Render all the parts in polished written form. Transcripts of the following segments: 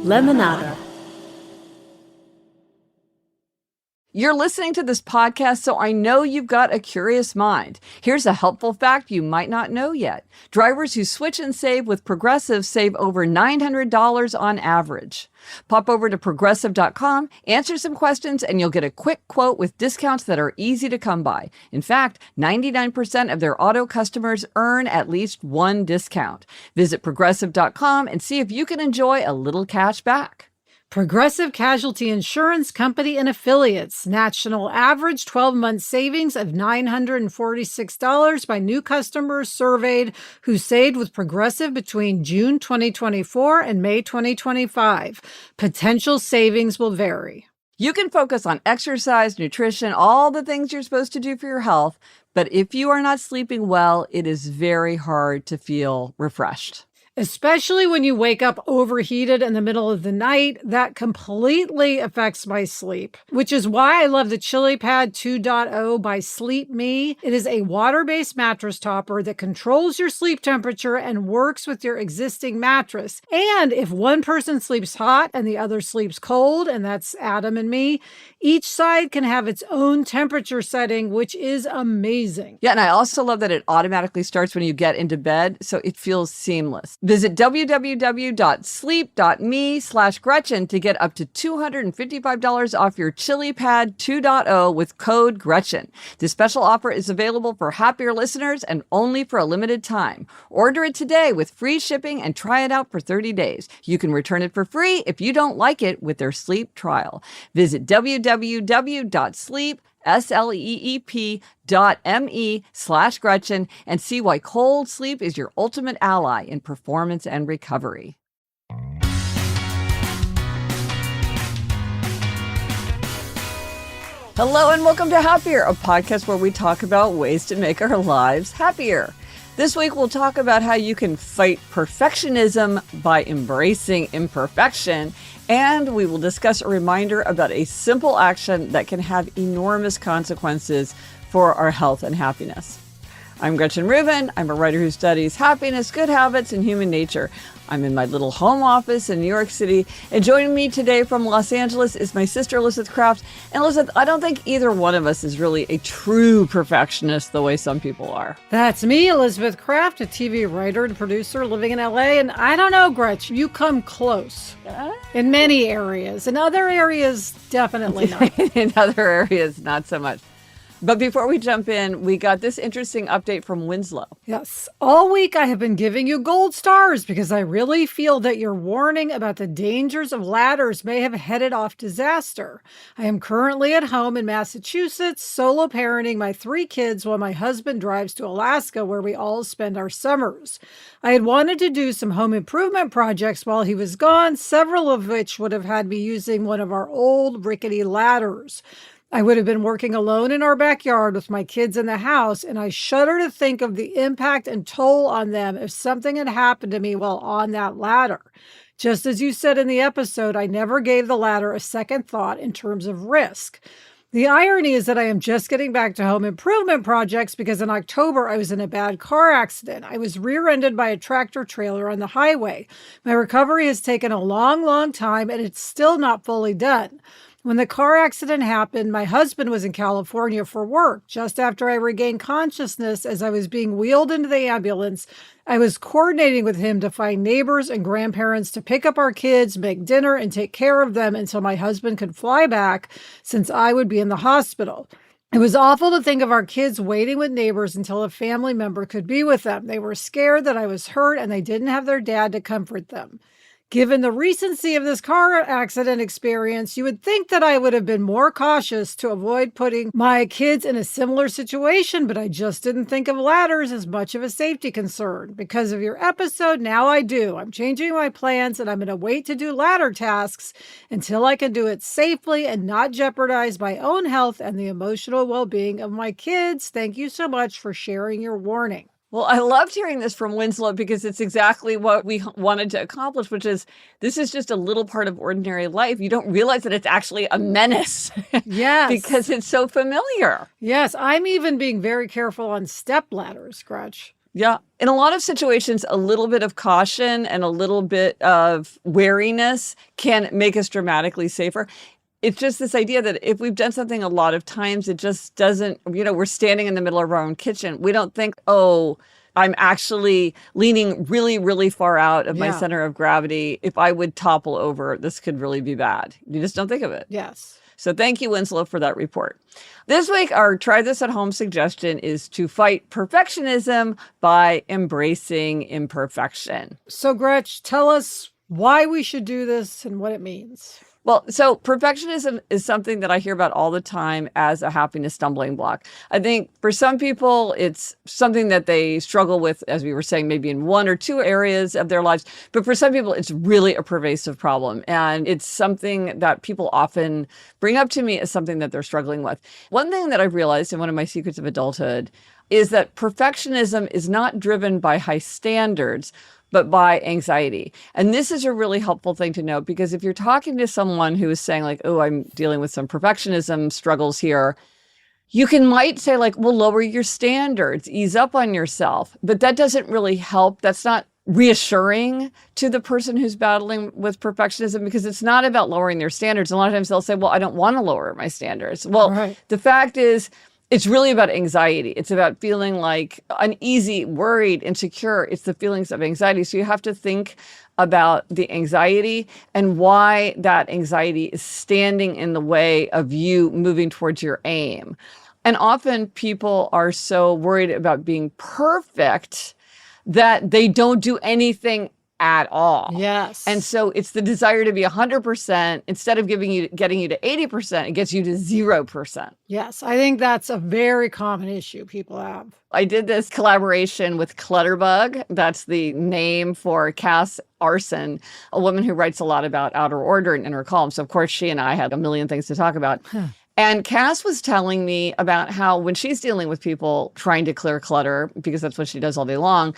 Lemonada. You're listening to this podcast, so I know you've got a curious mind. Here's a helpful fact you might not know yet. Drivers who switch and save with Progressive save over $900 on average. Pop over to Progressive.com, answer some questions, and you'll get a quick quote with discounts that are easy to come by. In fact, 99% of their auto customers earn at least one discount. Visit Progressive.com and see if you can enjoy a little cash back. Progressive Casualty Insurance Company and Affiliates. National average 12-month savings of $946 by new customers surveyed who saved with Progressive between June 2024 and May 2025. Potential savings will vary. You can focus on exercise, nutrition, all the things you're supposed to do for your health, but if you are not sleeping well, it is very hard to feel refreshed. Especially when you wake up overheated in the middle of the night, that completely affects my sleep, which is why I love the ChiliPad 2.0 by Sleep Me. It is a water-based mattress topper that controls your sleep temperature and works with your existing mattress. And if one person sleeps hot and the other sleeps cold, and that's Adam and me, each side can have its own temperature setting, which is amazing. Yeah, and I also love that it automatically starts when you get into bed, so it feels seamless. Visit www.sleep.me/Gretchen to get up to $255 off your ChiliPad 2.0 with code Gretchen. This special offer is available for happier listeners and only for a limited time. Order it today with free shipping and try it out for 30 days. You can return it for free if you don't like it with their sleep trial. Visit www.sleep.me/Gretchen and see why cold sleep is your ultimate ally in performance and recovery. Hello and welcome to Happier, a podcast where we talk about ways to make our lives happier. This week we'll talk about how you can fight perfectionism by embracing imperfection, and we will discuss a reminder about a simple action that can have enormous consequences for our health and happiness. I'm Gretchen Rubin. I'm a writer who studies happiness, good habits, and human nature. I'm in my little home office in New York City, and joining me today from Los Angeles is my sister Elizabeth Kraft. And Elizabeth, I don't think either one of us is really a true perfectionist the way some people are. That's me, Elizabeth Kraft, a TV writer and producer living in LA. And I don't know, Gretchen, you come close in many areas. In other areas, definitely not. In other areas, not so much. But before we jump in, we got this interesting update from Winslow. Yes. All week I have been giving you gold stars because I really feel that your warning about the dangers of ladders may have headed off disaster. I am currently at home in Massachusetts, solo parenting my 3 kids while my husband drives to Alaska, where we all spend our summers. I had wanted to do some home improvement projects while he was gone, several of which would have had me using one of our old rickety ladders. I would have been working alone in our backyard with my kids in the house, and I shudder to think of the impact and toll on them if something had happened to me while on that ladder. Just as you said in the episode, I never gave the ladder a second thought in terms of risk. The irony is that I am just getting back to home improvement projects because in October I was in a bad car accident. I was rear-ended by a tractor trailer on the highway. My recovery has taken a long, long time, and it's still not fully done. When the car accident happened, my husband was in California for work. Just after I regained consciousness as I was being wheeled into the ambulance, I was coordinating with him to find neighbors and grandparents to pick up our kids, make dinner, and take care of them until my husband could fly back, since I would be in the hospital. It was awful to think of our kids waiting with neighbors until a family member could be with them. They were scared that I was hurt and they didn't have their dad to comfort them. Given the recency of this car accident experience, you would think that I would have been more cautious to avoid putting my kids in a similar situation, but I just didn't think of ladders as much of a safety concern. Because of your episode, now I do. I'm changing my plans, and I'm going to wait to do ladder tasks until I can do it safely and not jeopardize my own health and the emotional well-being of my kids. Thank you so much for sharing your warning. Well, I loved hearing this from Winslow because it's exactly what we wanted to accomplish, which is this is just a little part of ordinary life. You don't realize that it's actually a menace. Yes. Because it's so familiar. Yes. I'm even being very careful on step ladders, Gretch. Yeah. In a lot of situations, a little bit of caution and a little bit of wariness can make us dramatically safer. It's just this idea that if we've done something a lot of times, it just doesn't, we're standing in the middle of our own kitchen. We don't think, oh, I'm actually leaning really, really far out of my center of gravity. If I would topple over, this could really be bad. You just don't think of it. Yes. So thank you, Winslow, for that report. This week, our try this at home suggestion is to fight perfectionism by embracing imperfection. So, Gretch, tell us why we should do this and what it means. Well, so perfectionism is something that I hear about all the time as a happiness stumbling block. I think for some people, it's something that they struggle with, as we were saying, maybe in one or two areas of their lives. But for some people, it's really a pervasive problem. And it's something that people often bring up to me as something that they're struggling with. One thing that I've realized in one of my secrets of adulthood is that perfectionism is not driven by high standards, but by anxiety. And this is a really helpful thing to know, because if you're talking to someone who is saying like, oh, I'm dealing with some perfectionism struggles here, you might say like, well, lower your standards, ease up on yourself. But that doesn't really help. That's not reassuring to the person who's battling with perfectionism, because it's not about lowering their standards. A lot of times they'll say, well, I don't want to lower my standards. Well, The fact is, it's really about anxiety. It's about feeling like uneasy, worried, insecure. It's the feelings of anxiety. So you have to think about the anxiety and why that anxiety is standing in the way of you moving towards your aim. And often people are so worried about being perfect that they don't do anything at all. Yes. And so it's the desire to be 100%. Instead of getting you to 80%, it gets you to 0%. Yes. I think that's a very common issue people have. I did this collaboration with Clutterbug. That's the name for Cass Arson, a woman who writes a lot about outer order in her columns. So of course, she and I had a million things to talk about. And Cass was telling me about how when she's dealing with people trying to clear clutter, because that's what she does all day long,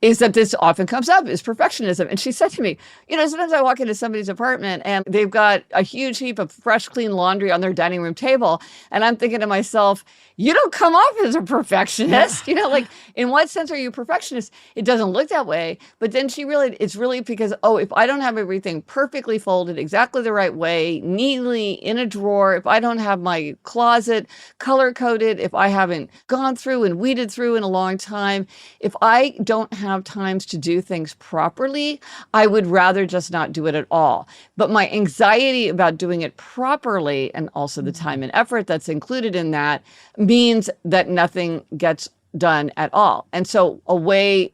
is that this often comes up, is perfectionism. And she said to me, sometimes I walk into somebody's apartment and they've got a huge heap of fresh, clean laundry on their dining room table. And I'm thinking to myself, you don't come off as a perfectionist. Like, in what sense are you a perfectionist? It doesn't look that way. But then it's really because, if I don't have everything perfectly folded exactly the right way, neatly in a drawer, if I don't have my closet color-coded, if I haven't gone through and weeded through in a long time, if I don't have times to do things properly, I would rather just not do it at all. But my anxiety about doing it properly, and also the time and effort that's included in that, means that nothing gets done at all. And so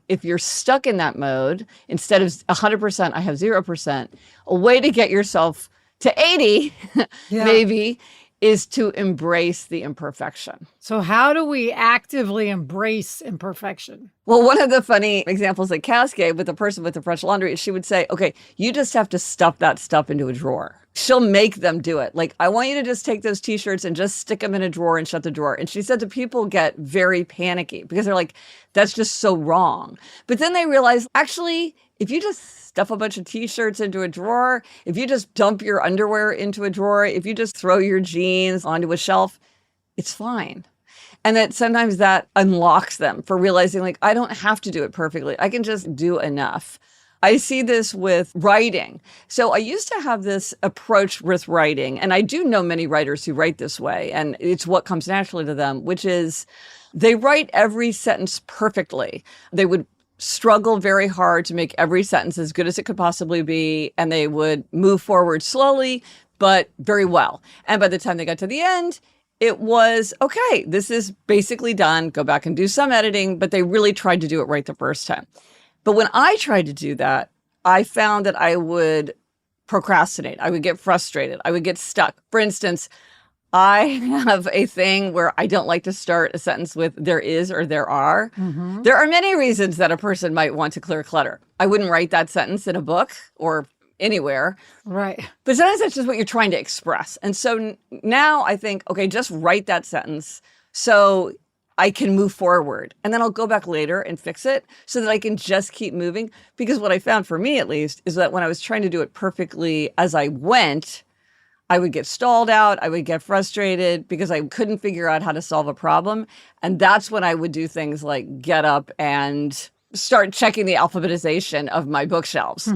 if you're stuck in that mode, instead of 100%, I have 0%, a way to get yourself to 80, maybe, is to embrace the imperfection. So how do we actively embrace imperfection? Well, one of the funny examples that Cass gave with the person with the fresh laundry, she would say, okay, you just have to stuff that stuff into a drawer. She'll make them do it. Like, I want you to just take those t-shirts and just stick them in a drawer and shut the drawer. And she said that people get very panicky because they're like, that's just so wrong. But then they realize, actually, if you just stuff a bunch of t-shirts into a drawer, if you just dump your underwear into a drawer, if you just throw your jeans onto a shelf, it's fine. And that sometimes that unlocks them for realizing, like, I don't have to do it perfectly. I can just do enough. I see this with writing. So I used to have this approach with writing, and I do know many writers who write this way, and it's what comes naturally to them, which is they write every sentence perfectly. They would struggle very hard to make every sentence as good as it could possibly be, and they would move forward slowly, but very well. And by the time they got to the end, it was, okay, this is basically done. Go back and do some editing, but they really tried to do it right the first time. But when I tried to do that, I found that I would procrastinate. I would get frustrated. I would get stuck. For instance, I have a thing where I don't like to start a sentence with there is or there are. Mm-hmm. There are many reasons that a person might want to clear clutter. I wouldn't write that sentence in a book or anywhere. Right. But sometimes that's just what you're trying to express. And so now I think, okay, just write that sentence so I can move forward. And then I'll go back later and fix it so that I can just keep moving. Because what I found for me, at least, is that when I was trying to do it perfectly as I went, I would get stalled out. I would get frustrated because I couldn't figure out how to solve a problem. And that's when I would do things like get up and start checking the alphabetization of my bookshelves,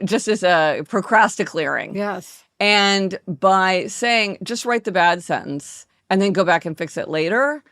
just as a procrastinating. Yes. And by saying, just write the bad sentence and then go back and fix it later,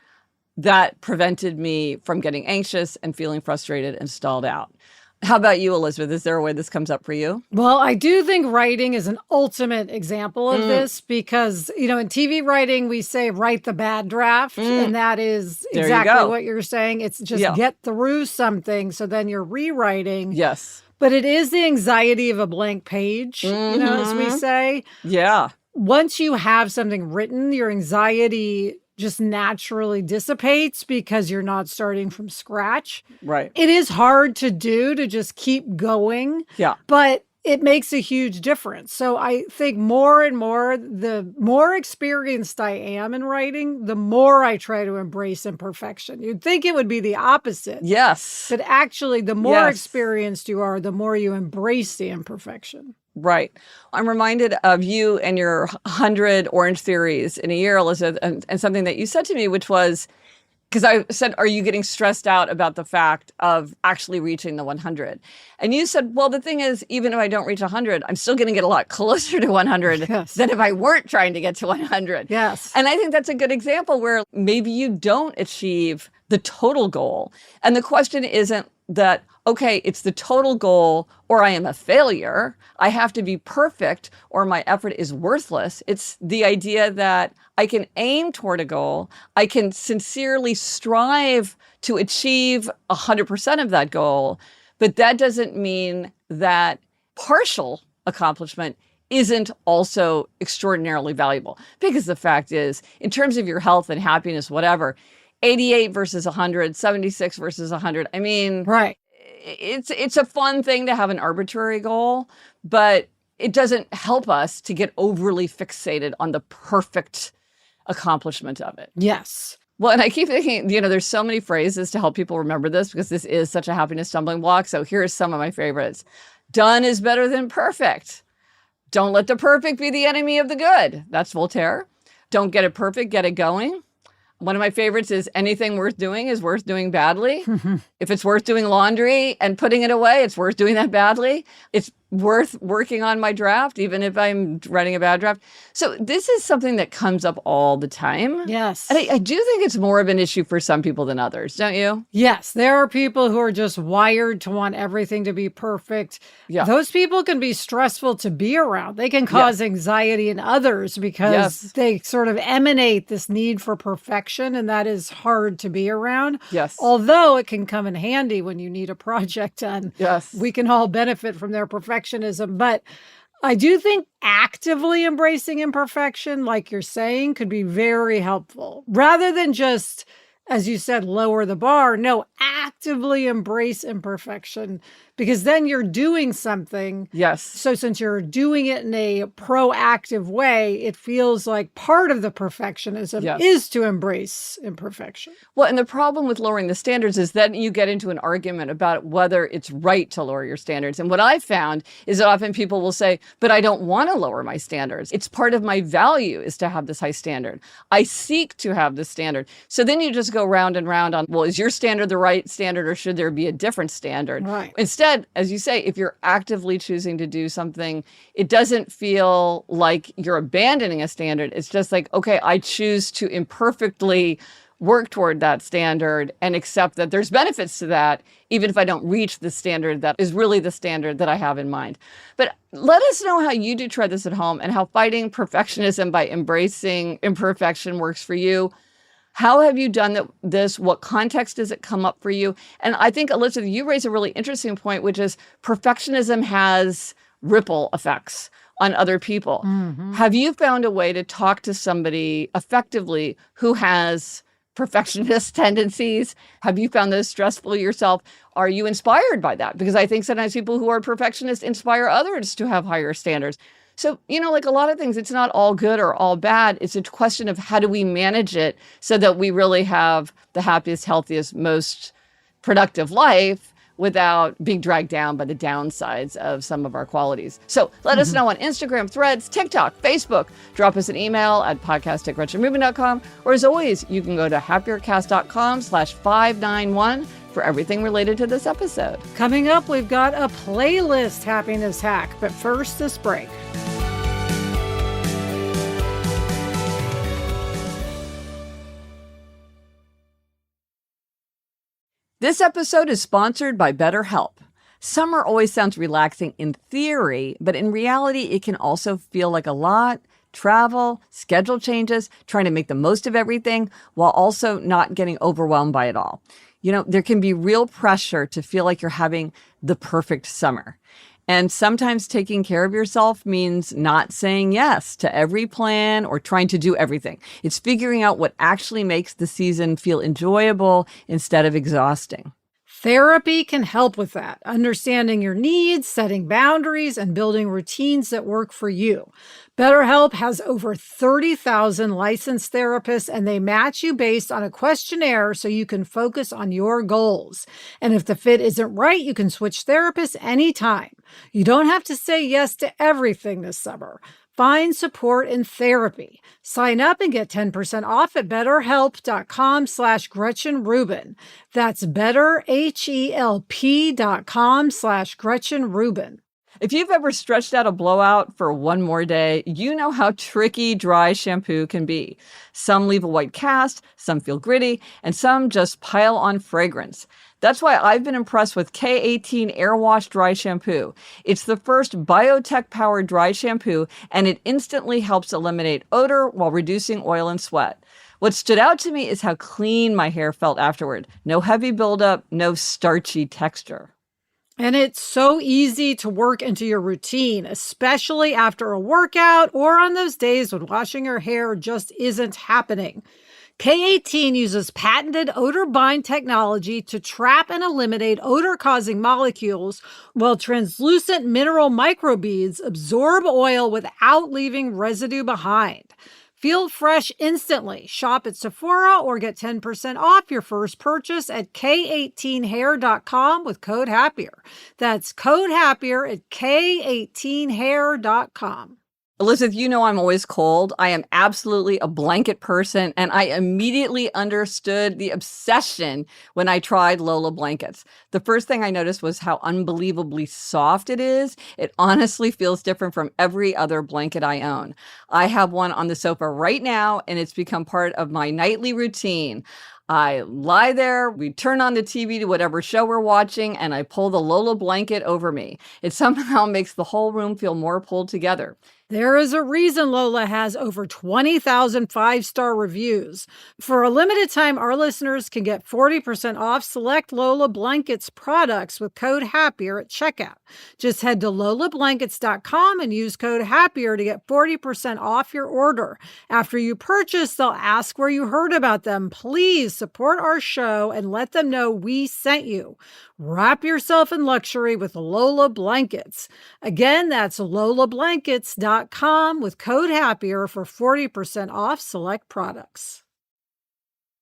that prevented me from getting anxious and feeling frustrated and stalled out. How about you, Elizabeth? Is there a way this comes up for you? Well, I do think writing is an ultimate example of this because, in TV writing, we say write the bad draft. And that is exactly what you're saying. It's just get through something. So then you're rewriting. Yes. But it is the anxiety of a blank page, as we say. Yeah. Once you have something written, your anxiety just naturally dissipates because you're not starting from scratch. Right. It is hard to do, to just keep going. Yeah. But it makes a huge difference. So I think more and more, the more experienced I am in writing, the more I try to embrace imperfection. You'd think it would be the opposite. Yes. But actually, the more experienced you are, the more you embrace the imperfection. Right. I'm reminded of you and your 100 Orange Theories in a year, Elizabeth, and something that you said to me, which was, because I said, are you getting stressed out about the fact of actually reaching the 100? And you said, well, the thing is, even if I don't reach 100, I'm still going to get a lot closer to 100 than if I weren't trying to get to 100. Yes. And I think that's a good example where maybe you don't achieve the total goal. And the question isn't that, okay, it's the total goal or I am a failure. I have to be perfect or my effort is worthless. It's the idea that I can aim toward a goal. I can sincerely strive to achieve 100% of that goal. But that doesn't mean that partial accomplishment isn't also extraordinarily valuable. Because the fact is, in terms of your health and happiness, whatever, 88 versus 100, 76 versus 100. I mean, right. It's a fun thing to have an arbitrary goal, but it doesn't help us to get overly fixated on the perfect accomplishment of it. Yes. Well, and I keep thinking, there's so many phrases to help people remember this because this is such a happiness stumbling block. So here's some of my favorites. Done is better than perfect. Don't let the perfect be the enemy of the good. That's Voltaire. Don't get it perfect, get it going. One of my favorites is anything worth doing is worth doing badly. If it's worth doing laundry and putting it away, it's worth doing that badly. It's worth working on my draft, even if I'm writing a bad draft. So this is something that comes up all the time. Yes. And I do think it's more of an issue for some people than others, don't you? Yes. There are people who are just wired to want everything to be perfect. Yeah. Those people can be stressful to be around. They can cause anxiety in others because they sort of emanate this need for perfection, and that is hard to be around. Yes. Although it can come in handy when you need a project done. Yes. We can all benefit from their perfectionism. But I do think actively embracing imperfection, like you're saying, could be very helpful. Rather than just, as you said, lower the bar. No, actively embrace imperfection, because then you're doing something. Yes. So since you're doing it in a proactive way, it feels like part of the perfectionism is to embrace imperfection. Well, and the problem with lowering the standards is then you get into an argument about whether it's right to lower your standards. And what I've found is that often people will say, but I don't want to lower my standards. It's part of my value is to have this high standard. I seek to have this standard. So then you just go round and round on, well, is your standard the right standard or should there be a different standard? Right. Instead, as you say, if you're actively choosing to do something, it doesn't feel like you're abandoning a standard. It's just like, okay, I choose to imperfectly work toward that standard and accept that there's benefits to that, even if I don't reach the standard that is really the standard that I have in mind. But let us know how you do try this at home and how fighting perfectionism by embracing imperfection works for you. How have you done this? What context does it come up for you? And I think, Elizabeth, you raise a really interesting point, which is perfectionism has ripple effects on other people. Mm-hmm. Have you found a way to talk to somebody effectively who has perfectionist tendencies? Have you found those stressful yourself? Are you inspired by that? Because I think sometimes people who are perfectionists inspire others to have higher standards. So, like a lot of things, it's not all good or all bad. It's a question of how do we manage it so that we really have the happiest, healthiest, most productive life without being dragged down by the downsides of some of our qualities. So let us know on Instagram, Threads, TikTok, Facebook. Drop us an email at podcast@gretchenrubin.com. Or as always, you can go to happiercast.com/591 for everything related to this episode. Coming up, we've got a playlist happiness hack. But first, this break. This episode is sponsored by BetterHelp. Summer always sounds relaxing in theory, but in reality, it can also feel like a lot. Travel, schedule changes, trying to make the most of everything while also not getting overwhelmed by it all. You know, there can be real pressure to feel like you're having the perfect summer. And sometimes taking care of yourself means not saying yes to every plan or trying to do everything. It's figuring out what actually makes the season feel enjoyable instead of exhausting. Therapy can help with that, understanding your needs, setting boundaries, and building routines that work for you. BetterHelp has over 30,000 licensed therapists, and they match you based on a questionnaire so you can focus on your goals. And if the fit isn't right, you can switch therapists anytime. You don't have to say yes to everything this summer. Find support in therapy. Sign up and get 10% off at betterhelp.com/GretchenRubin. That's betterhelp.com/GretchenRubin. If you've ever stretched out a blowout for one more day, you know how tricky dry shampoo can be. Some leave a white cast, some feel gritty, and some just pile on fragrance. That's why I've been impressed with K18 Air Wash Dry Shampoo. It's the first biotech-powered dry shampoo, and it instantly helps eliminate odor while reducing oil and sweat. What stood out to me is how clean my hair felt afterward. No heavy buildup, no starchy texture. And it's so easy to work into your routine, especially after a workout or on those days when washing your hair just isn't happening. K18 uses patented odor bind technology to trap and eliminate odor-causing molecules, while translucent mineral microbeads absorb oil without leaving residue behind. Feel fresh instantly. Shop at Sephora or get 10% off your first purchase at K18hair.com with code HAPPIER. That's code HAPPIER at K18hair.com. Elizabeth, you know I'm always cold. I am absolutely a blanket person, and I immediately understood the obsession when I tried Lola blankets. The first thing I noticed was how unbelievably soft it is. It honestly feels different from every other blanket I own. I have one on the sofa right now, and it's become part of my nightly routine. I lie there, we turn on the TV to whatever show we're watching, and I pull the Lola blanket over me. It somehow makes the whole room feel more pulled together. There is a reason Lola has over 20,000 five-star reviews. For a limited time, our listeners can get 40% off select Lola Blankets products with code HAPPIER at checkout. Just head to lolablankets.com and use code HAPPIER to get 40% off your order. After you purchase, they'll ask where you heard about them. Please support our show and let them know we sent you. Wrap yourself in luxury with Lola Blankets. Again, that's lolablankets.com with code HAPPIER for 40% off select products.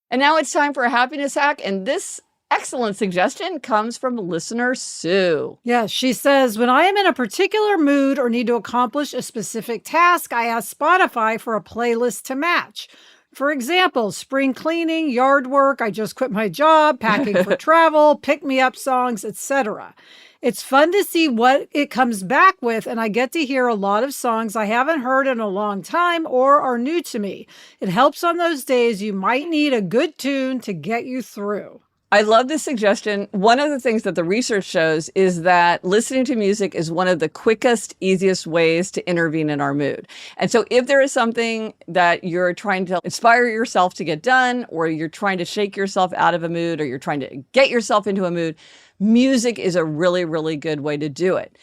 And now it's time for a happiness hack, and this excellent suggestion comes from listener Sue. Yes, she says, when I am in a particular mood or need to accomplish a specific task, I ask Spotify for a playlist to match. For example, spring cleaning, yard work, I just quit my job, packing for travel, pick-me-up songs, etc. It's fun to see what it comes back with, and I get to hear a lot of songs I haven't heard in a long time or are new to me. It helps on those days you might need a good tune to get you through. I love this suggestion. One of the things that the research shows is that listening to music is one of the quickest, easiest ways to intervene in our mood. And so if there is something that you're trying to inspire yourself to get done, or you're trying to shake yourself out of a mood, or you're trying to get yourself into a mood, music is a really, really good way to do it.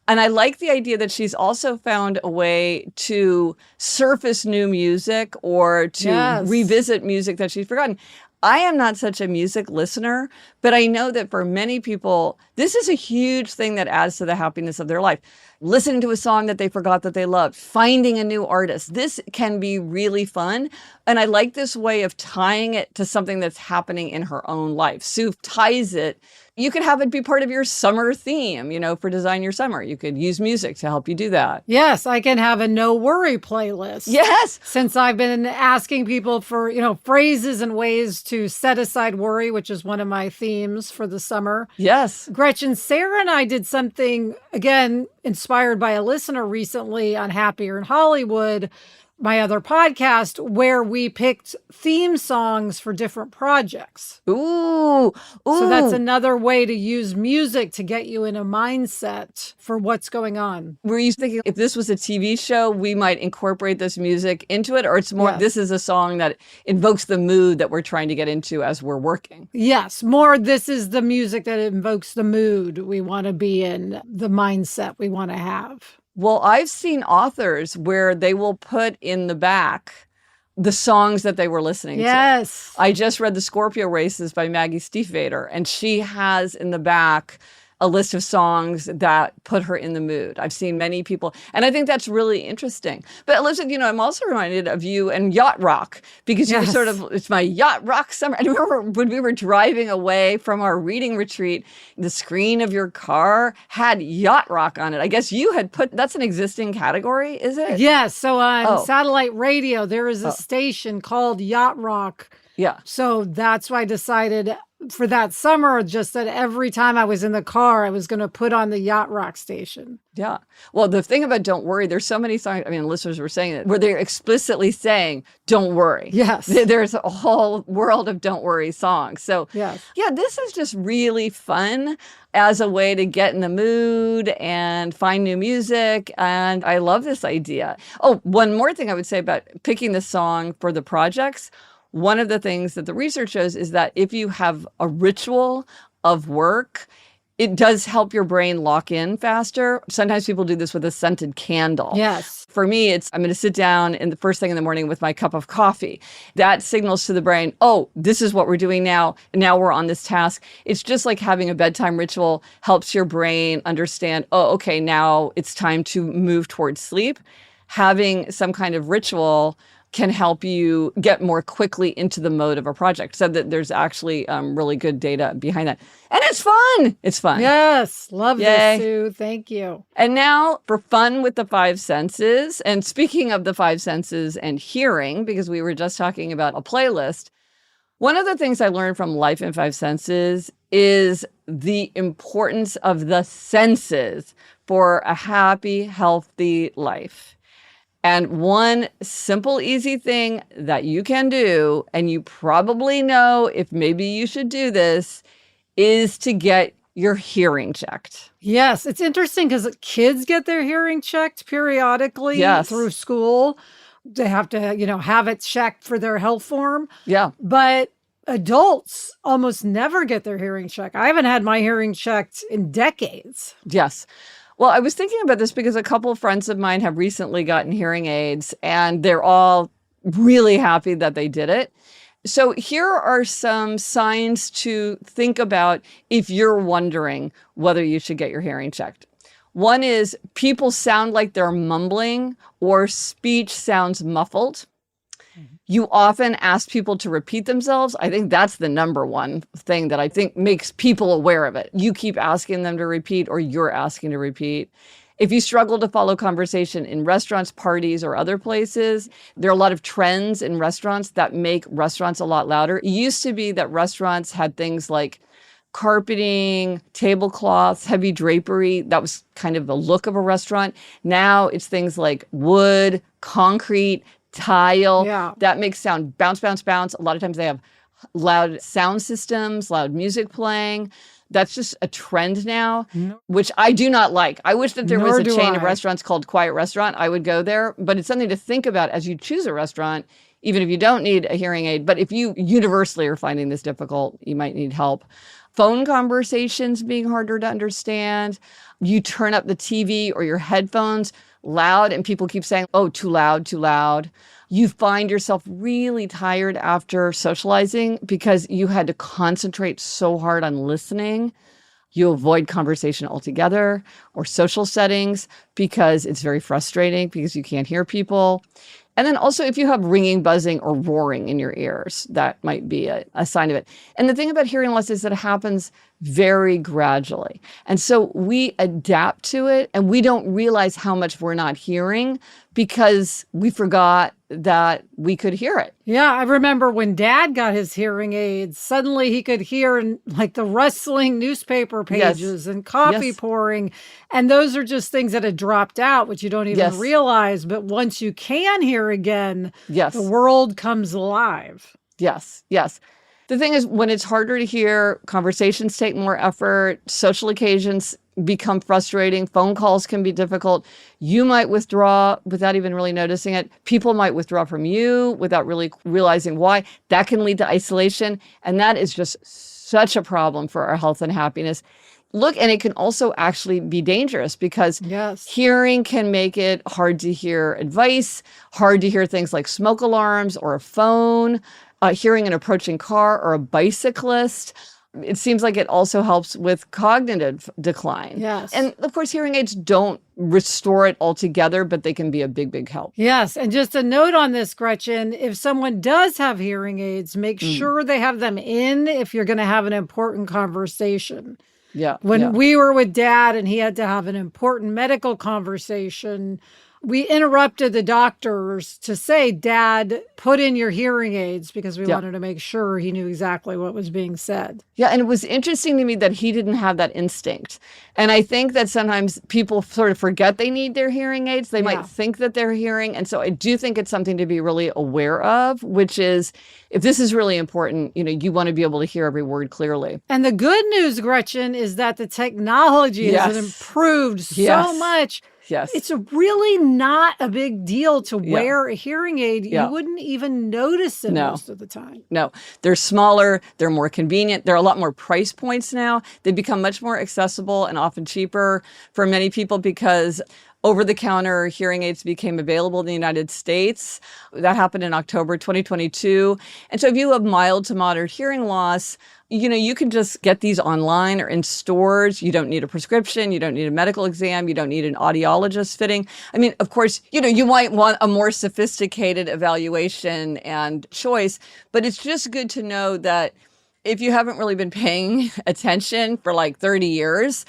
And I like the idea that she's also found a way to surface new music or to revisit music that she's forgotten. I am not such a music listener, but I know that for many people, this is a huge thing that adds to the happiness of their life. Listening to a song that they forgot that they loved, finding a new artist. This can be really fun. And I like this way of tying it to something that's happening in her own life. Sue ties it You could have it be part of your summer theme, for Design Your Summer. You could use music to help you do that. Yes, I can have a no worry playlist. Yes. Since I've been asking people for, phrases and ways to set aside worry, which is one of my themes for the summer. Yes. Gretchen, Sarah and I did something, again, inspired by a listener recently on Happier in Hollywood, my other podcast, where we picked theme songs for different projects. Ooh. So that's another way to use music to get you in a mindset for what's going on. Were you thinking if this was a TV show, we might incorporate this music into it? Or it's more, This is a song that invokes the mood that we're trying to get into as we're working? Yes, more this is the music that invokes the mood we want to be in, the mindset we want to have. Well, I've seen authors where they will put in the back the songs that they were listening to. I just read The Scorpio Races by Maggie Stiefvater, and she has in the back a list of songs that put her in the mood. I've seen many people, and I think that's really interesting. But Elizabeth, I'm also reminded of you and yacht rock, because you were it's my yacht rock summer. I remember when we were driving away from our reading retreat, the screen of your car had yacht rock on it. I guess you had that's an existing category, is it? Yes. So on satellite radio, there is a station called Yacht Rock. Yeah. So that's why I decided for that summer, just that every time I was in the car, I was going to put on the Yacht Rock station. Yeah. Well, the thing about Don't Worry, there's so many songs, listeners were saying it, where they're explicitly saying, don't worry. Yes. There's a whole world of Don't Worry songs. So, yes. Yeah, this is just really fun as a way to get in the mood and find new music. And I love this idea. Oh, one more thing I would say about picking the song for the projects. One of the things that the research shows is that if you have a ritual of work, it does help your brain lock in faster. Sometimes people do this with a scented candle. Yes. For me, I'm going to sit down in the first thing in the morning with my cup of coffee. That signals to the brain, oh, this is what we're doing now. Now we're on this task. It's just like having a bedtime ritual helps your brain understand, oh, okay, now it's time to move towards sleep. Having some kind of ritual can help you get more quickly into the mode of a project. So that there's actually really good data behind that. And it's fun. It's fun. Yes. Love this, Sue. Thank you. And now for fun with the five senses. And speaking of the five senses and hearing, because we were just talking about a playlist, one of the things I learned from Life in Five Senses is the importance of the senses for a happy, healthy life. And one simple, easy thing that you can do, and you probably know if maybe you should do this, is to get your hearing checked. Yes, it's interesting because kids get their hearing checked periodically through school. They have to, have it checked for their health form. Yeah. But adults almost never get their hearing checked. I haven't had my hearing checked in decades. Yes. Well, I was thinking about this because a couple of friends of mine have recently gotten hearing aids, and they're all really happy that they did it. So here are some signs to think about if you're wondering whether you should get your hearing checked. One is people sound like they're mumbling or speech sounds muffled. You often ask people to repeat themselves. I think that's the number one thing that I think makes people aware of it. You keep asking them to repeat, or you're asking to repeat. If you struggle to follow conversation in restaurants, parties, or other places, there are a lot of trends in restaurants that make restaurants a lot louder. It used to be that restaurants had things like carpeting, tablecloths, heavy drapery. That was kind of the look of a restaurant. Now it's things like wood, concrete, tile. That makes sound bounce, bounce, bounce. A lot of times they have loud sound systems, loud music playing. That's just a trend now, which I do not like. I wish that there was a chain of restaurants called Quiet Restaurant. I would go there, but it's something to think about as you choose a restaurant, even if you don't need a hearing aid. But if you universally are finding this difficult, you might need help. Phone conversations being harder to understand. You turn up the TV or your headphones loud and people keep saying, oh, too loud, too loud. You find yourself really tired after socializing because you had to concentrate so hard on listening. You avoid conversation altogether or social settings because it's very frustrating because you can't hear people. And then also if you have ringing, buzzing, or roaring in your ears, that might be a sign of it. And the thing about hearing loss is that it happens very gradually. And so we adapt to it and we don't realize how much we're not hearing because we forgot that we could hear it. Yeah, I remember when Dad got his hearing aids, suddenly he could hear like the rustling newspaper pages and coffee pouring. And those are just things that had dropped out, which you don't even realize. But once you can hear again, the world comes alive. Yes. The thing is, when it's harder to hear, conversations take more effort, social occasions become frustrating, phone calls can be difficult. You might withdraw without even really noticing it. People might withdraw from you without really realizing why. That can lead to isolation. And that is just such a problem for our health and happiness. Look, and it can also actually be dangerous because hearing can make it hard to hear advice, hard to hear things like smoke alarms or a phone, hearing an approaching car or a bicyclist. It seems like it also helps with cognitive decline. Yes. And of course, hearing aids don't restore it altogether, but they can be a big, big help. Yes. And just a note on this, Gretchen, if someone does have hearing aids, make sure they have them in if you're going to have an important conversation. When we were with Dad and he had to have an important medical conversation, we interrupted the doctors to say, Dad, put in your hearing aids because we wanted to make sure he knew exactly what was being said. Yeah, and it was interesting to me that he didn't have that instinct. And I think that sometimes people sort of forget they need their hearing aids. They might think that they're hearing. And so I do think it's something to be really aware of, which is if this is really important, you want to be able to hear every word clearly. And the good news, Gretchen, is that the technology has improved so much. Yes. It's really not a big deal to wear a hearing aid. You wouldn't even notice it most of the time. No, they're smaller. They're more convenient. There are a lot more price points now. They become much more accessible and often cheaper for many people because over-the-counter hearing aids became available in the United States. That happened in October 2022. And so if you have mild to moderate hearing loss, you can just get these online or in stores. You don't need a prescription. You don't need a medical exam. You don't need an audiologist fitting. I mean, of course, you might want a more sophisticated evaluation and choice, but it's just good to know that if you haven't really been paying attention for like 30 years,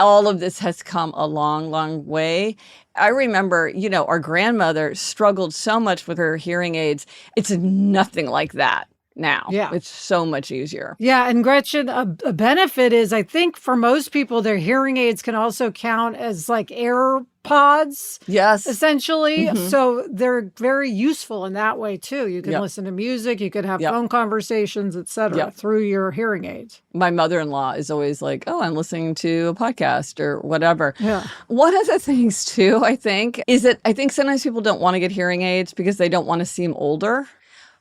all of this has come a long, long way. I remember, our grandmother struggled so much with her hearing aids. It's nothing like that now. Yeah. It's so much easier. Yeah. And Gretchen, a benefit is I think for most people, their hearing aids can also count as like AirPods. Yes. Essentially. Mm-hmm. So they're very useful in that way too. You can listen to music, you could have phone conversations, etc. through your hearing aids. My mother-in-law is always like, oh, I'm listening to a podcast or whatever. Yeah. One of the things too, I think, is that I think sometimes people don't want to get hearing aids because they don't want to seem older.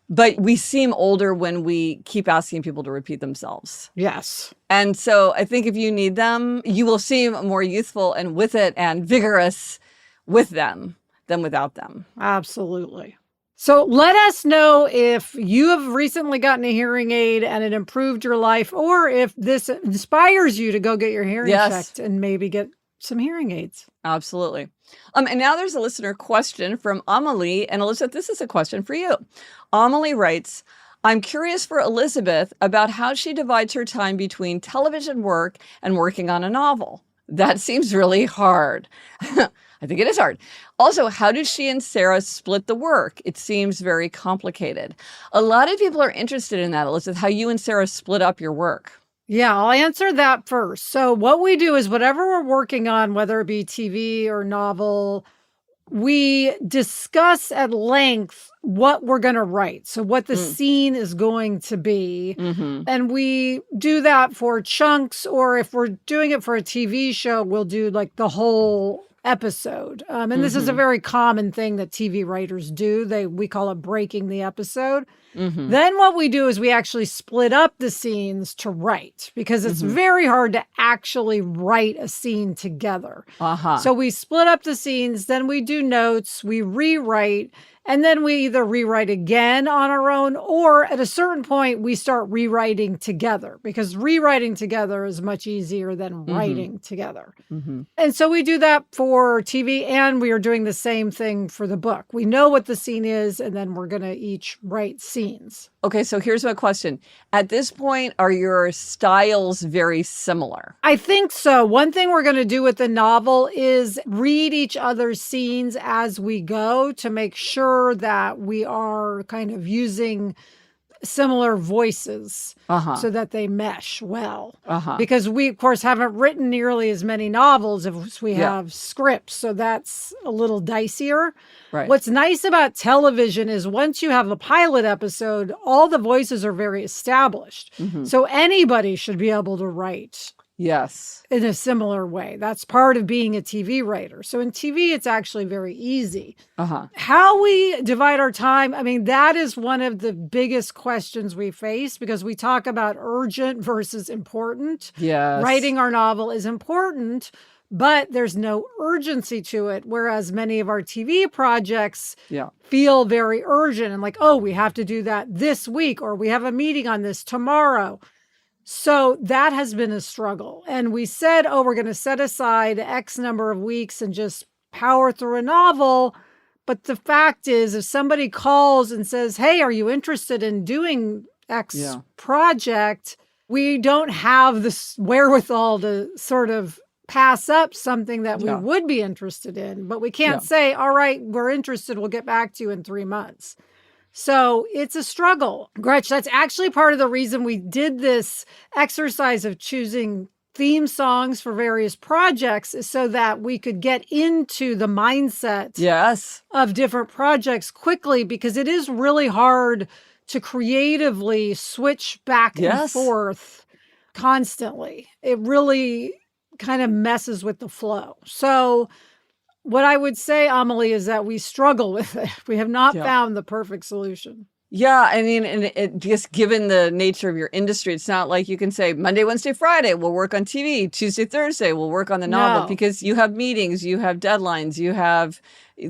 But we seem older when we keep asking people to repeat themselves. Yes. And so I think if you need them, you will seem more youthful and with it and vigorous with them than without them. Absolutely. So let us know if you have recently gotten a hearing aid and it improved your life, or if this inspires you to go get your hearing checked and maybe get some hearing aids. Absolutely. And now there's a listener question from Amelie. And Elizabeth, this is a question for you. Amelie writes, I'm curious for Elizabeth about how she divides her time between television work and working on a novel. That seems really hard. I think it is hard. Also, how do she and Sarah split the work? It seems very complicated. A lot of people are interested in that, Elizabeth, how you and Sarah split up your work. Yeah, I'll answer that first. So what we do is whatever we're working on, whether it be TV or novel, we discuss at length what we're going to write. So what the scene is going to be. Mm-hmm. And we do that for chunks, or if we're doing it for a TV show, we'll do like the whole episode. And this is a very common thing that TV writers do. We call it breaking the episode. Mm-hmm. Then what we do is we actually split up the scenes to write, because it's very hard to actually write a scene together. So we split up the scenes, then we do notes, we rewrite, And then we either rewrite again on our own, or at a certain point, we start rewriting together, because rewriting together is much easier than writing together. And so we do that for TV, and we are doing the same thing for the book. We know what the scene is, and then we're going to each write scenes. Okay, so here's my question. At this point, are your styles very similar? I think so. One thing we're going to do with the novel is read each other's scenes as we go to make sure that we are kind of using similar voices so that they mesh well. Because we, of course, haven't written nearly as many novels as we have scripts. So that's a little dicier. Right. What's nice about television is once you have a pilot episode, all the voices are very established. So anybody should be able to write. Yes. In a similar way. That's part of being a TV writer. So in TV, it's actually very easy. How we divide our time, I mean, that is one of the biggest questions we face, because we talk about urgent versus important. Yes. Writing our novel is important, but there's no urgency to it. Whereas many of our TV projects feel very urgent and like, oh, we have to do that this week, or we have a meeting on this tomorrow. So that has been a struggle. And we said, oh, we're going to set aside X number of weeks and just power through a novel. But the fact is, if somebody calls and says, hey, are you interested in doing X project? We don't have the wherewithal to sort of pass up something that we would be interested in. But we can't say, all right, we're interested. We'll get back to you in 3 months. So it's a struggle. Gretch, that's actually part of the reason we did this exercise of choosing theme songs for various projects, is so that we could get into the mindset of different projects quickly, because it is really hard to creatively switch back and forth constantly. It really kind of messes with the flow. So what I would say, Amelie, is that we struggle with it. We have not found the perfect solution. Yeah, I mean, and it just given the nature of your industry, it's not like you can say Monday, Wednesday, Friday, we'll work on TV. Tuesday, Thursday, we'll work on the novel, because you have meetings, you have deadlines, you have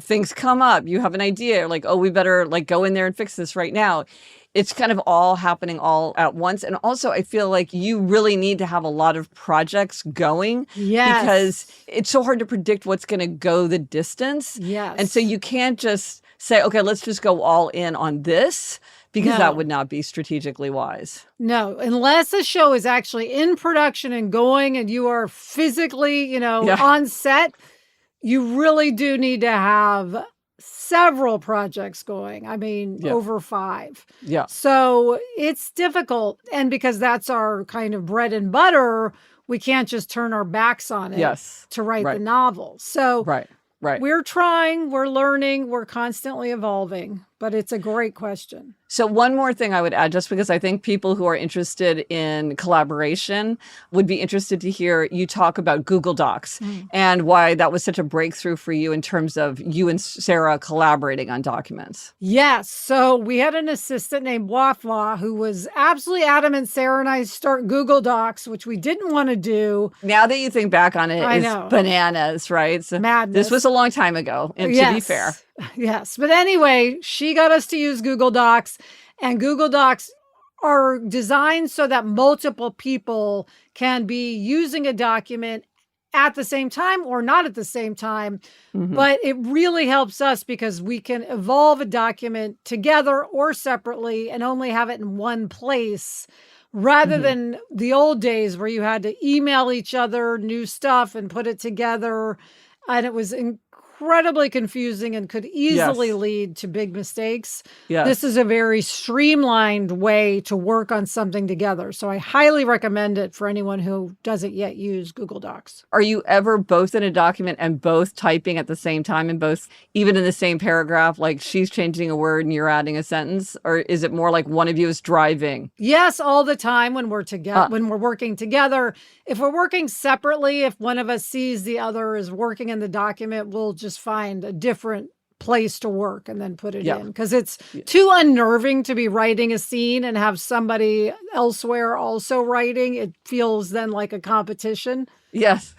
things come up, you have an idea like, oh, we better like go in there and fix this right now. It's kind of all happening all at once. And also, I feel like you really need to have a lot of projects going because it's so hard to predict what's going to go the distance. And so you can't just say, okay, let's just go all in on this, because that would not be strategically wise. No, unless a show is actually in production and going and you are physically, on set, you really do need to have several projects going. I mean, over 5. So it's difficult. And because that's our kind of bread and butter, we can't just turn our backs on it to write the novel. So we're trying, we're learning, we're constantly evolving, but it's a great question. So one more thing I would add, just because I think people who are interested in collaboration would be interested to hear you talk about Google Docs and why that was such a breakthrough for you in terms of you and Sarah collaborating on documents. Yes. So we had an assistant named Wafwa who was absolutely adamant Sarah and I start Google Docs, which we didn't want to do. Now that you think back on it, it's bananas, right? So madness. This was a long time ago, and to be fair. Yes. But anyway, she got us to use Google Docs, and Google Docs are designed so that multiple people can be using a document at the same time or not at the same time. But it really helps us because we can evolve a document together or separately and only have it in one place, rather than the old days where you had to email each other new stuff and put it together. And it was incredibly confusing and could easily lead to big mistakes. This is a very streamlined way to work on something together. So I highly recommend it for anyone who doesn't yet use Google Docs. Are you ever both in a document and both typing at the same time and both, even in the same paragraph, like she's changing a word and you're adding a sentence? Or is it more like one of you is driving? Yes, all the time when we're together, when we're working together. If we're working separately, if one of us sees the other is working in the document, we'll just find a different place to work and then put it in, because it's too unnerving to be writing a scene and have somebody elsewhere also writing. It feels then like a competition. Yes.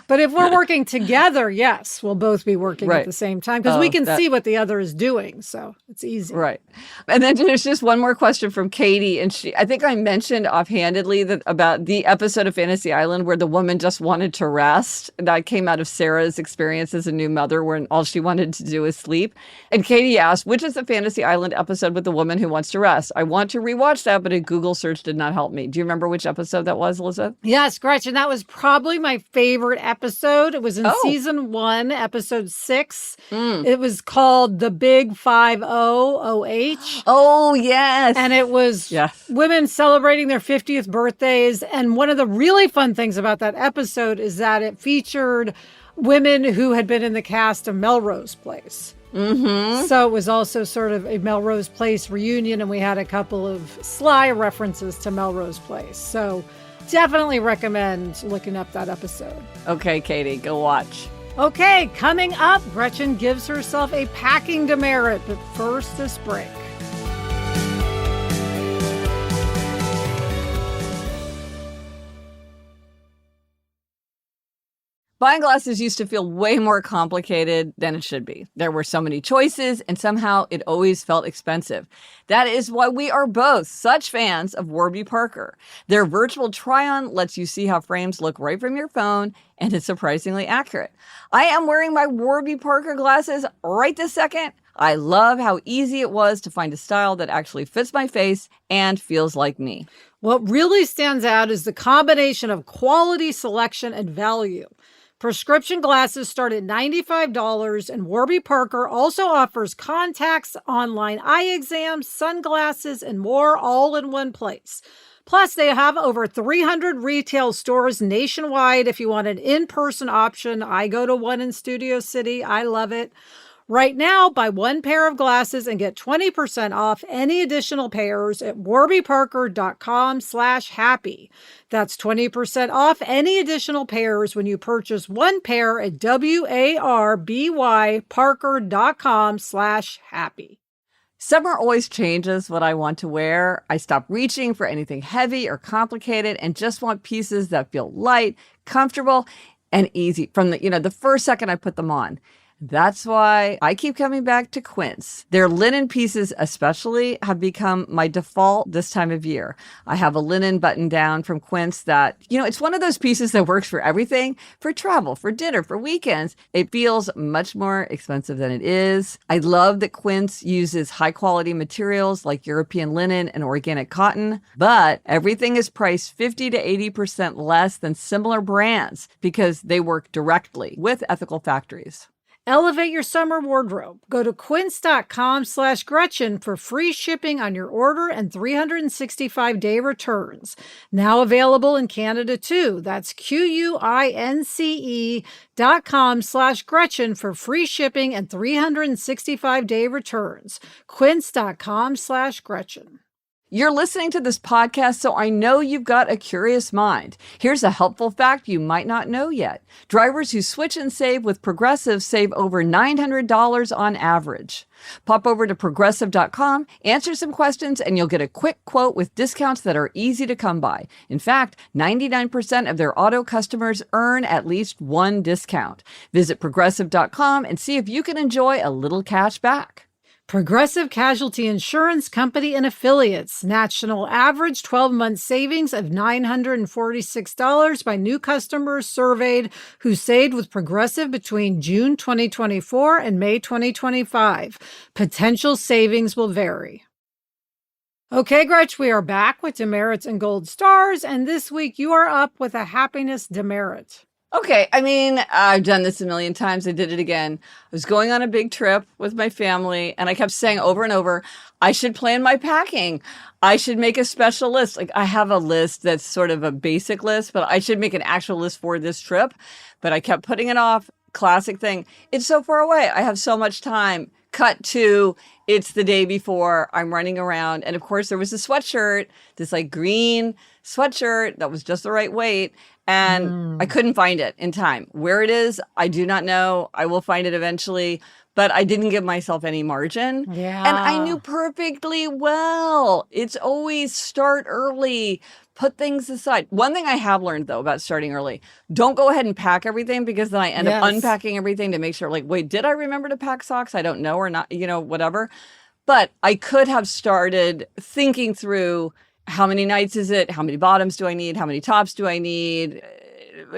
But if we're working together, yes, we'll both be working Right. at the same time because we can see what the other is doing. So it's easy. Right. And then there's just one more question from Katie. And I think I mentioned offhandedly about the episode of Fantasy Island where the woman just wanted to rest. That came out of Sarah's experience as a new mother when all she wanted to do is sleep. And Katie asked, which is the Fantasy Island episode with the woman who wants to rest? I want to rewatch that, but a Google search did not help me. Do you remember which episode that was, Elizabeth? Yes, Gretchen, that was probably my favorite episode. It was in season 1, episode 6. It was called The Big 50OH. Oh, yes. And it was women celebrating their 50th birthdays. And one of the really fun things about that episode is that it featured women who had been in the cast of Melrose Place. Mm-hmm. So it was also sort of a Melrose Place reunion, and we had a couple of sly references to Melrose Place. So definitely recommend looking up that episode. Okay, Katie, go watch. Okay, coming up, Gretchen gives herself a packing demerit, but first this break. Buying glasses used to feel way more complicated than it should be. There were so many choices, and somehow it always felt expensive. That is why we are both such fans of Warby Parker. Their virtual try-on lets you see how frames look right from your phone, and it's surprisingly accurate. I am wearing my Warby Parker glasses right this second. I love how easy it was to find a style that actually fits my face and feels like me. What really stands out is the combination of quality, selection, and value. Prescription glasses start at $95, and Warby Parker also offers contacts, online eye exams, sunglasses, and more all in one place. Plus, they have over 300 retail stores nationwide. If you want an in-person option, I go to one in Studio City. I love it. Right now, buy one pair of glasses and get 20% off any additional pairs at warbyparker.com/happy. That's 20% off any additional pairs when you purchase one pair at warbyparker.com/happy. Summer always changes what I want to wear. I stop reaching for anything heavy or complicated and just want pieces that feel light, comfortable, and easy from the first second I put them on. That's why I keep coming back to Quince. Their linen pieces especially have become my default this time of year. I have a linen button down from Quince that, it's one of those pieces that works for everything, for travel, for dinner, for weekends. It feels much more expensive than it is. I love that Quince uses high quality materials like European linen and organic cotton, but everything is priced 50 to 80% less than similar brands because they work directly with ethical factories. Elevate your summer wardrobe. Go to quince.com/Gretchen for free shipping on your order and 365-day returns. Now available in Canada too. That's QUINCE.com/Gretchen for free shipping and 365-day returns. Quince.com/Gretchen. You're listening to this podcast, so I know you've got a curious mind. Here's a helpful fact you might not know yet. Drivers who switch and save with Progressive save over $900 on average. Pop over to Progressive.com, answer some questions, and you'll get a quick quote with discounts that are easy to come by. In fact, 99% of their auto customers earn at least one discount. Visit Progressive.com and see if you can enjoy a little cash back. Progressive Casualty Insurance Company and Affiliates. National average 12-month savings of $946 by new customers surveyed who saved with Progressive between June 2024 and May 2025. Potential savings will vary. Okay, Gretch, we are back with demerits and gold stars, and this week you are up with a happiness demerit. Okay, I've done this a million times. I did it again. I was going on a big trip with my family, and I kept saying over and over, I should plan my packing. I should make a special list. Like, I have a list that's sort of a basic list, but I should make an actual list for this trip. But I kept putting it off. Classic thing. It's so far away. I have so much time. Cut to, it's the day before, I'm running around. And of course, there was a sweatshirt, this green sweatshirt that was just the right weight. And I couldn't find it in time. Where it is, I do not know. I will find it eventually. But I didn't give myself any margin. Yeah. And I knew perfectly well. It's always start early, put things aside. One thing I have learned, though, about starting early, don't go ahead and pack everything, because then I end up unpacking everything to make sure, like, wait, did I remember to pack socks? I don't know, or not, whatever. But I could have started thinking through, how many nights is it? How many bottoms do I need? How many tops do I need?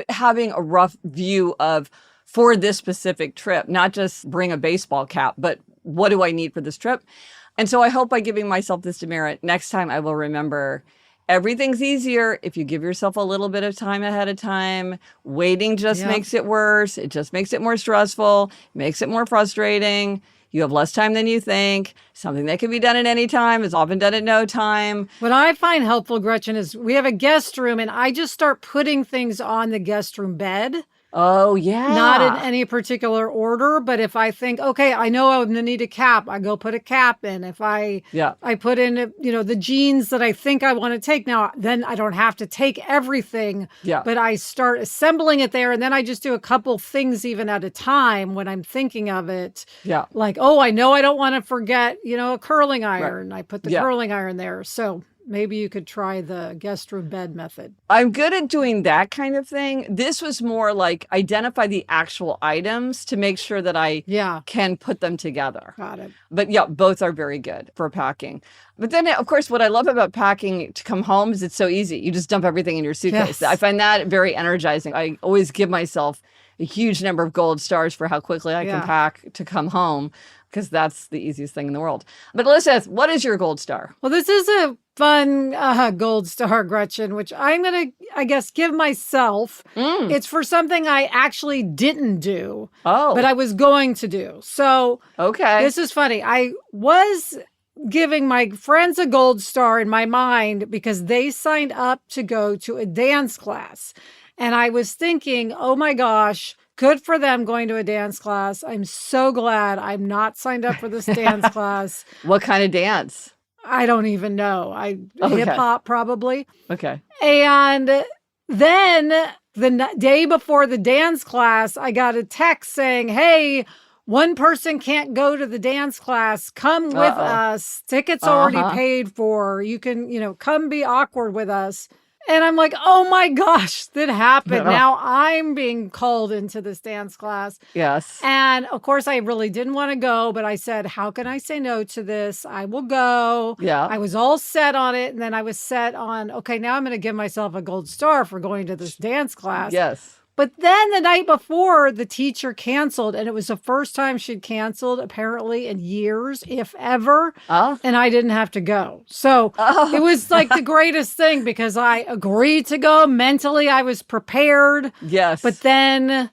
Having a rough view of, for this specific trip, not just bring a baseball cap, but what do I need for this trip? And so I hope by giving myself this demerit, next time I will remember everything's easier if you give yourself a little bit of time ahead of time. Waiting just makes it worse. It just makes it more stressful, makes it more frustrating. You have less time than you think. Something that can be done at any time is often done at no time. What I find helpful, Gretchen, is we have a guest room and I just start putting things on the guest room bed. Oh, yeah. Not in any particular order, but if I think, okay, I know I'm going to need a cap, I go put a cap in. If I put in, the jeans that I think I want to take now, then I don't have to take everything, but I start assembling it there. And then I just do a couple things even at a time when I'm thinking of it. Yeah. Like, oh, I know I don't want to forget, a curling iron. Right. I put the curling iron there. So maybe you could try the guest room bed method. I'm good at doing that kind of thing. This was more like identify the actual items to make sure that I can put them together. Got it. But yeah, both are very good for packing. But then, of course, what I love about packing to come home is it's so easy. You just dump everything in your suitcase. Yes. I find that very energizing. I always give myself a huge number of gold stars for how quickly I can pack to come home, because that's the easiest thing in the world. But Elizabeth, what is your gold star? Well, this is a fun gold star, Gretchen, which I'm going to, I guess, give myself. It's for something I actually didn't do, but I was going to do. So this is funny. I was giving my friends a gold star in my mind because they signed up to go to a dance class. And I was thinking, oh my gosh, good for them going to a dance class. I'm so glad I'm not signed up for this dance class. What kind of dance? I don't even know. Hip hop probably. Okay. And then the day before the dance class, I got a text saying, hey, one person can't go to the dance class. Come with us. Tickets already paid for. You can, come be awkward with us. And I'm like, oh my gosh, that happened. Now I'm being called into this dance class. Yes. And of course, I really didn't want to go, but I said, how can I say no to this? I will go. Yeah. I was all set on it. And then I was set on, okay, now I'm going to give myself a gold star for going to this dance class. Yes. But then the night before, the teacher canceled, and it was the first time she'd canceled, apparently, in years, if ever, and I didn't have to go. So it was like the greatest thing because I agreed to go. Mentally, I was prepared. Yes. But then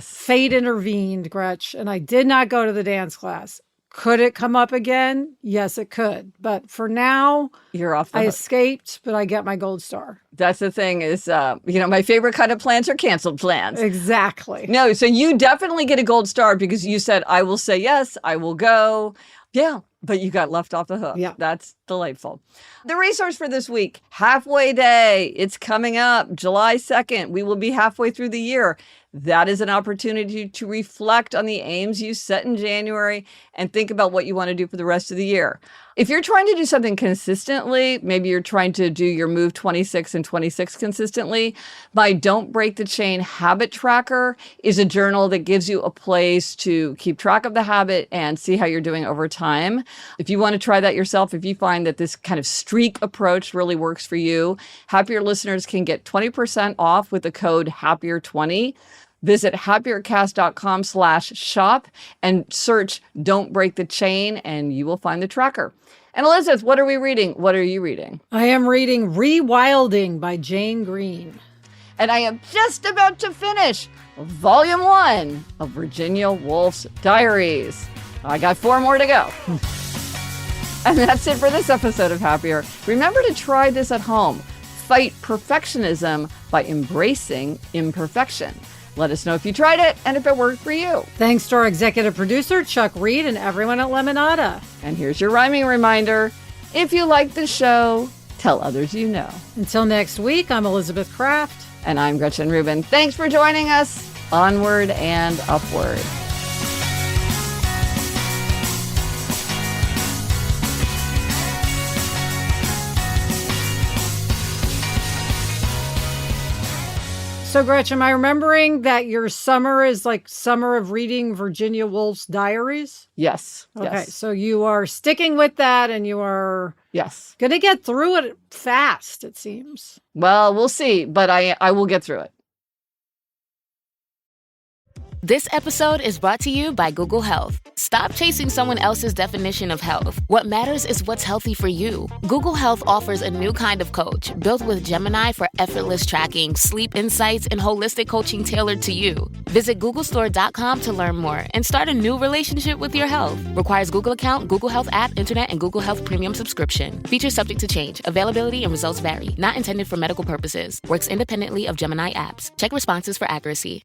fate intervened, Gretch, and I did not go to the dance class. Could it come up again? Yes, it could. But for now, you're off the hook. hook. Escaped, but I get my gold star. That's the thing is, my favorite kind of plans are canceled plans. Exactly. No, so you definitely get a gold star because you said, I will say yes, I will go. Yeah, but you got left off the hook. Yeah. That's delightful. The resource for this week, Halfway Day. It's coming up July 2nd. We will be halfway through the year. That is an opportunity to reflect on the aims you set in January and think about what you want to do for the rest of the year. If you're trying to do something consistently, maybe you're trying to do your Move 26 and 26 consistently, my Don't Break the Chain habit tracker is a journal that gives you a place to keep track of the habit and see how you're doing over time. If you want to try that yourself, if you find that this kind of streak approach really works for you, Happier listeners can get 20% off with the code HAPPIER20. Visit happiercast.com/shop and search Don't Break the Chain, and you will find the tracker. And Elizabeth, what are we reading? What are you reading? I am reading Rewilding by Jane Green. And I am just about to finish Volume 1 of Virginia Woolf's Diaries. I got 4 more to go. And that's it for this episode of Happier. Remember to try this at home. Fight perfectionism by embracing imperfection. Let us know if you tried it and if it worked for you. Thanks to our executive producer, Chuck Reed, and everyone at Lemonada. And here's your rhyming reminder. If you like the show, tell others you know. Until next week, I'm Elizabeth Kraft. And I'm Gretchen Rubin. Thanks for joining us. Onward and upward. So, Gretchen, am I remembering that your summer is like summer of reading Virginia Woolf's diaries? Yes. Okay, Yes. so you are sticking with that and you are going to get through it fast, it seems. Well, we'll see, but I will get through it. This episode is brought to you by Google Health. Stop chasing someone else's definition of health. What matters is what's healthy for you. Google Health offers a new kind of coach built with Gemini for effortless tracking, sleep insights, and holistic coaching tailored to you. Visit googlestore.com to learn more and start a new relationship with your health. Requires Google account, Google Health app, internet, and Google Health premium subscription. Features subject to change. Availability and results vary. Not intended for medical purposes. Works independently of Gemini apps. Check responses for accuracy.